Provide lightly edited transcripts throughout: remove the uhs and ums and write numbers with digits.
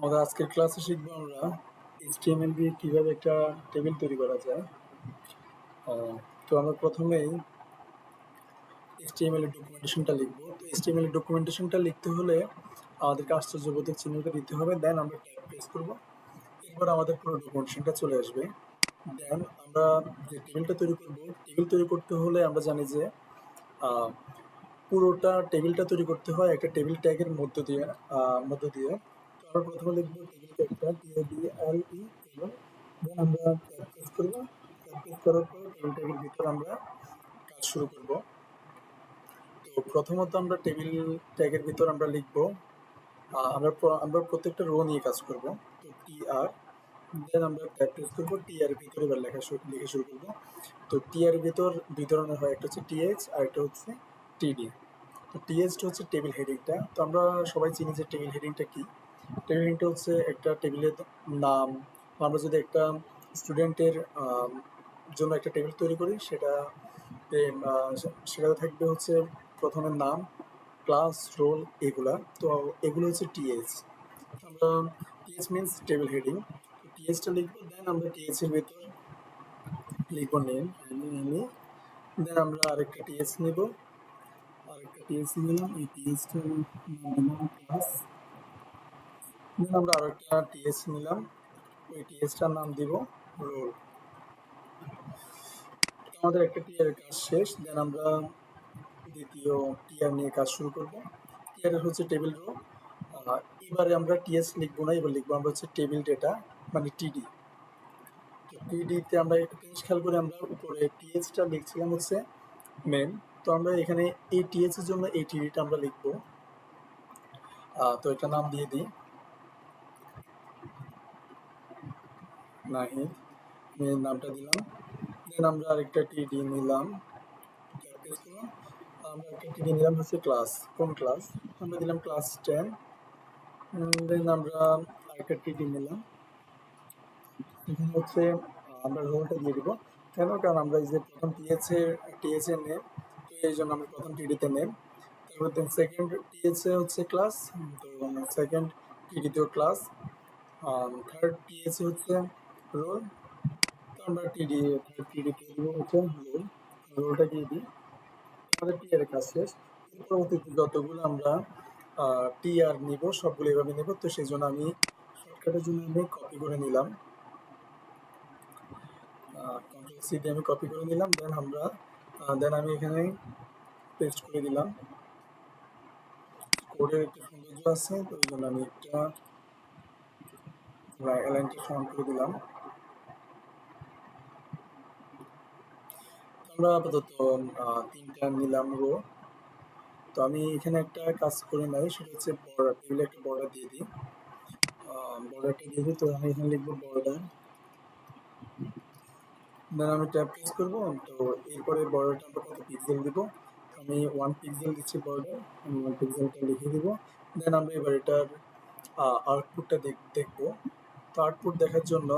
আমাদের আজকের ক্লাসে শিখবো আমরা HTML দিয়ে কিভাবে একটা টেবিল তৈরি করা যায়। তো আমরা প্রথমেই HTML এর ডকুমেন্টেশনটা লিখবো। তো HTML এর ডকুমেন্টেশনটা লিখতে হলে আমাদেরকে আশ্চর্যবোধক চিহ্নটা দিতে হবে, দেন আমরা ট্যাব প্রেস করবো। এরপর আমাদের পুরো ডকুমেন্টেশনটা চলে আসবে। দেন আমরা যে টেবিলটা তৈরি করবো, টেবিল তৈরি করতে হলে আমরা জানি যে পুরোটা টেবিলটা তৈরি করতে হয় একটা টেবিল ট্যাগের মধ্য দিয়ে। তো আমরা প্রথমে লিখবো টেবিল ট্যাগটা TABLE এবং দেন আমরা ট্যাব প্রেস করবো। ট্যাব প্রেস করার পর টেবিল ট্যাগের ভিতর আমরা কাজ শুরু করব। তো প্রথমত আমরা টেবিল ট্যাগের ভিতর আমরা লিখবো আমরা প্রত্যেকটা রো নিয়ে কাজ করব। তো TR, দেন আমরা ট্যাব প্রেস করবো। TR এর ভিতরে এবার লেখা শুরু করবো। তো TR এর ভিতর দুই ধরনের হয়, একটা হচ্ছে TH আর একটা হচ্ছে TD। তো টিএসটা হচ্ছে টেবিল হেডিংটা। তো আমরা সবাই চিনি যে টেবিল হেডিংটা কি। টেবিল হেডিংটা হচ্ছে একটা টেবিলের নাম। আমরা যদি একটা স্টুডেন্টের জন্য একটা টেবিল তৈরি করি, সেটাতে থাকবে হচ্ছে প্রথমে নাম, ক্লাস, রোল, এগুলা। তো এগুলো হচ্ছে টিএস। আমরা টিএস মিনস টেবিল হেডিং। তো টিএসটা লিখবো, দেন আমরা টিএস এর ভিতর লিখবো নেম, দেন আমরা আরেকটা টিএস নিব, আরেকটা টিএস নিলাম, এই টিএসটার নাম দিলাম ক্লাস। দেন আমরা আরেকটা টিএস নিলাম, ওই টিএসটার নাম দিব রোল। আমাদের একটা টিআর কাজ শেষ। দেন আমরা দ্বিতীয় টিআর নিয়ে কাজ শুরু করব। টিআর হচ্ছে টেবিল রো। এবারে আমরা টিএস লিখবো না, এবার লিখবো আমরা হচ্ছে টেবিল ডেটা, মানে টিডি। তো টিডিতে আমরা একটা জিনিস খেয়াল করে, আমরা উপরে টিএসটা লিখছিলাম হচ্ছে মেন। তো আমরা এখানে এই টিএস এর জন্য এই টিডিটা আমরা লিখবো। তো এটা নাম দিয়ে দিই নাহিদ, মেয়ের নামটা দিলাম। দেন আমরা আরেকটা টিডি নিলাম, আমরা একটা টিডি নিলাম হচ্ছে ক্লাস। কোন ক্লাস? আমরা দিলাম ক্লাস 10। দেন আমরা আরেকটা টিডি নিলাম, এখানে হচ্ছে আমরা রোলটা দিয়ে দিব। কেন? কারণ আমরা এই যে প্রথম টিএস এর নেম, তো এই জন্য আমরা প্রথম টিডিতে নেম। তারপর দেন সেকেন্ড টিএস এ হচ্ছে ক্লাস, তো সেকেন্ড টিডিতেও ক্লাস। থার্ড টিএস এ হচ্ছে রোল, তো আমরা থার্ড টিডিতে দিব হচ্ছে রোল, রোলটা দিয়ে দিই। আমাদের টিআর এর কাজ শেষ। পরবর্তীতে যতগুলো আমরা টিআর নিব সবগুলো এভাবে নেব। তো সেই জন্য আমি শর্টকাটের জন্য আমি কপি করে নিলাম, কন্ট্রোল সি দিয়ে আমি কপি করে নিলাম। দেন আমি এখানে পেস্ট করে দিলাম। কোডের একটা সৌন্দর্য আছে, তো ওই জন্য আমি একটা লাইনটা সমান করে দিলাম। আমরা আপাতত তিনটা নিলাম রো। তো আমি এখানে একটা কাজ করে নাই, সেটা হচ্ছে বর্ডার, টেবিলে একটা বর্ডার দিয়ে দিই। বর্ডারটা দিয়ে দিই, তো আমি এখানে লিখবো বর্ডার। দেন আমি ট্যাব প্রেস করবো। তো এরপরে বর্ডারটা আমরা কত পিক্সেল দিব, আমি 1 পিক্সেল দিচ্ছি বর্ডার, আমি 1 পিক্সেলটা লিখে দিব। দেন আমরা এবার এটার আউটপুটটা দেখবো। তো আউটপুট দেখার জন্য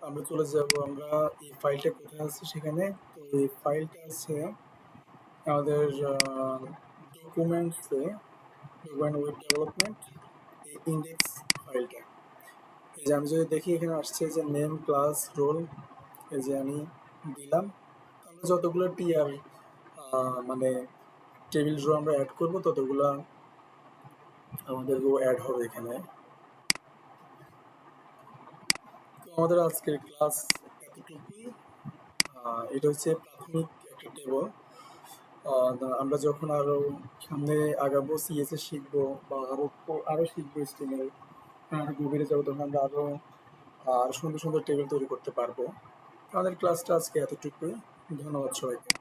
আমরা চলে যাব, আমরা এই ফাইলটা কোথায় আছে সেখানে। তো এই ফাইলটা আছে আমাদের ডকুমেন্টসে, ডকুমেন্ট ওয়েব ডেভেলপমেন্ট, এই ইন্ডেক্স ফাইলটা। এই যে আমি যদি দেখি এখানে আসছে যে নেম, ক্লাস, রোল, এই যে আমি দিলাম। আমরা যতগুলো টিআর মানে টেবিল রো আমরা অ্যাড করব, ততগুলো আমাদের রো অ্যাড হবে এখানে। তো আমাদের আজকের ক্লাস এতটুকুই। এটা হচ্ছে প্রাথমিক একটা টেবল। আমরা যখন আরো সামনে আগাবো, সিএসএস শিখবো বা আরো শিখবো HTML, আরো গভীরে যাবো, তখন আমরা আরো সুন্দর সুন্দর টেবিল তৈরি করতে পারবো। আমাদের ক্লাসটা আজকে এতটুকুই। ধন্যবাদ সবাইকে।